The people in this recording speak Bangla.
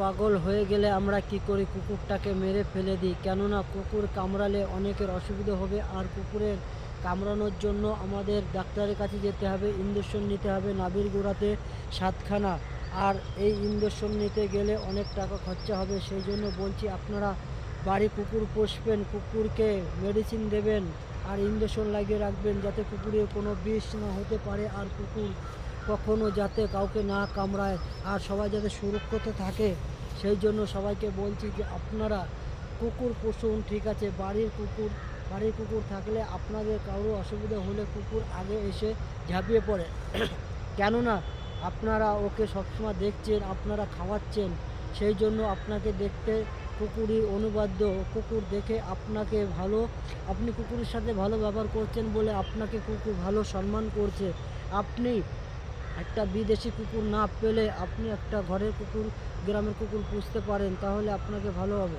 পাগল হয়ে গেলে আমরা কি করি, কুকুরটাকে মেরে ফেলে দিই। কেননা কুকুর কামড়ালে অনেকের অসুবিধা হবে, আর কুকুরের কামড়ানোর জন্য আমাদের ডাক্তারের কাছে যেতে হবে, ইঞ্জেকশন নিতে হবে নাভির গোড়াতে 7খানা। আর এই ইঞ্জেকশন নিতে গেলে অনেক টাকা খরচা হবে। সেই জন্য বলছি আপনারা বাড়ি কুকুর পুষবেন, কুকুরকে মেডিসিন দেবেন আর ইঞ্জেকশন লাগিয়ে রাখবেন, যাতে কুকুরের কোনো বিষ না হতে পারে, আর কুকুর কখনো যাতে কাউকে না কামড়ায়, আর সবাই যাতে সুরক্ষিত থাকে। সেই জন্য সবাইকে বলছি যে আপনারা কুকুর পুষুন। ঠিক আছে, বাড়ির কুকুর থাকলে আপনাদের কারো অসুবিধা হলে কুকুর আগে এসে ঝাঁপিয়ে পড়ে। কেননা আপনারা ওকে সবসময় দেখছেন, আপনারা খাওয়াচ্ছেন, সেই জন্য আপনাকে দেখতে কুকুরই অনুবাদ্য। কুকুর দেখে আপনাকে আপনি কুকুরের সাথে ভালো ব্যবহার করছেন বলে আপনাকে কুকুর ভালো সম্মান করছে। আপনি একটা বিদেশি কুকুর না পেলে আপনি একটা ঘরের কুকুর, গ্রামের কুকুর পুষতে পারেন, তাহলে আপনাকে ভালো হবে।